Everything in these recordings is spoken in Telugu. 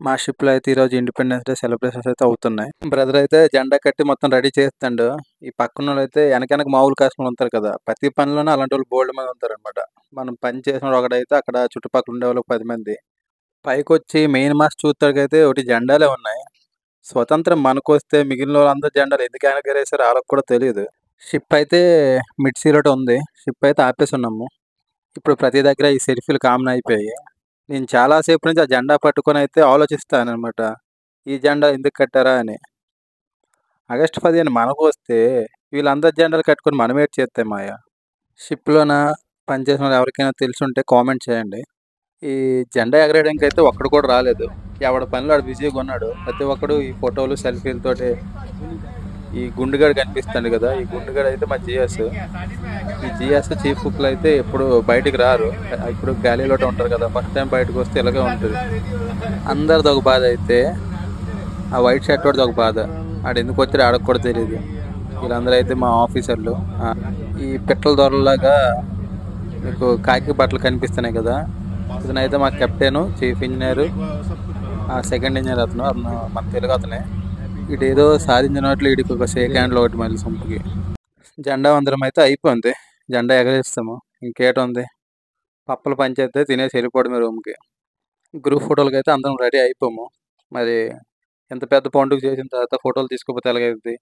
మా షిప్‌లో అయితే ఈరోజు ఇండిపెండెన్స్ డే సెలబ్రేషన్స్ అయితే అవుతున్నాయి. బ్రదర్ అయితే జెండా కట్టి మొత్తం రెడీ చేస్తాండు. ఈ పక్కనోళ్ళైతే ఎనకెనక మామూలు కస్టమర్లు ఉంటారు కదా! ప్రతి పనిలోనూ అలాంటోళ్ళు బోలెడు మంది ఉంటారనమాట. మనం పని చేసినోడు ఒకడైతే అక్కడ చుట్టుపక్కల ఉండేవాళ్ళు 10 మంది. పైకొచ్చి మెయిన్ మాస్ట్ చూత్తడికైతే ఒకటి జెండాలే ఉన్నాయి. స్వతంత్రం మనకొస్తే మిగిలినోళ్ళందరూ జెండాలు ఎందుకు ఎనకెగరేసారో ఆళ్ళకి కూడా తెలీదు. షిప్ అయితే మిడ్ సీలోటే ఉంది. షిప్ అయితే ఆపేసున్నాము. ఇప్పుడు ప్రతి దగ్గర ఈ సెల్ఫీలు కామన్ అయిపోయాయి. నేను చాలా సేపు నుంచి ఆ జెండా పట్టుకొనైతే ఆలోచిస్తాననమాట. ఈ జెండా ఎందుకు కట్టారా అని. ఆగస్టు 15 మనకొస్తే వీళ్ళందరు జెండాలు కట్టుకొని మనమేటి చేత్తే మాయ. షిప్‌లోన పనిచేసినోళ్ళు ఎవరికైనా తెలిసుంటే కామెంట్ చేయండి. ఈ జెండా ఎగరేయడానికైతే ఒక్కడు కూడా రాలేదు. ఎవడి పనిలో ఆడు బిజీగున్నాడు. ప్రతి ఒక్కడు ఈ ఫోటోలు, సెల్ఫీలతోటి ఈ గుండుగాడు కనిపిస్తాడు గదా! ఈ గుండుగాడయితే మా జీఎస్. ఈ జీఎస్, చీఫ్ కుక్‌లయితే ఎప్పుడు బయటికి రారు. ఇప్పుడు గ్యాలీలోనే ఉంటారు కదా! ఫస్ట్ టైం బయటకొస్తే ఇలాగే ఉంటది. అందరిదొక బాధయితే ఆ వైట్ షర్ట్ వాడిదొక బాధ. ఆడెందుకొచ్చాడో ఆడికి కూడా తెలీదు. వీళ్ళందరూ అయితే మా ఆఫీసర్లు. ఈ పిట్టల దొరల్లాగా మీకు కాకి బట్టలు కనిపిస్తున్నాయి కదా! ఇతనైతే మా captain, chief engineer, second engineer అతను మన తెలుగు అతనే. ఈడేదో సాధించినట్లు ఈడికి ఒక షేక్ హ్యాండ్‌లు ఒకటి మళ్ళీ సొంపుకి. జెండా వందనం అయితే అయిపోయింది. జెండా ఎగరేస్తాము. ఇంకేటుంది? పప్పల పంచేత్తే తినేసి వెళ్ళిపోవడమే రూమ్‌కి. గ్రూప్ ఫోటోలకైతే అందరం రెడీ అయిపోయాము. మరి ఇంత పెద్ద పండుగ చేసిన తర్వాత ఫోటోలు తీసుకోకపోతే ఎలాగైద్ది?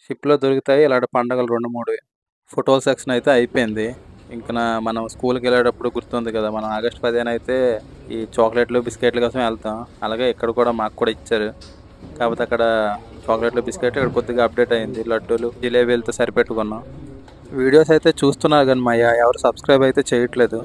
షిప్‌లో దొరుకుతాయి ఇలాంటి పండగలు 2, 3. ఫోటోల సెక్షన్ అయితే అయిపోయింది. ఇంక మనం స్కూల్‌కెళ్ళేటప్పుడు గుర్తుంది కదా! మనం ఆగస్టు 15 అయితే ఈ చాక్లెట్‌లు, బిస్కెట్‌ల కోసం వెళ్తాం. అలాగే ఇక్కడ కూడా మాకు కూడా ఇచ్చారు. కాకపోతే అక్కడ చాక్లెట్‌లు, బిస్కెట్లు ఇక్కడ కొద్దిగా అప్డేట్ అయింది. లడ్డూలు, జిలేబీలతో సరిపెట్టుకున్నాం. వీడియోస్ అయితే చూస్తున్నారు గానీ ఎవరు సబ్స్క్రైబ్ అయితే చేయట్లేదు.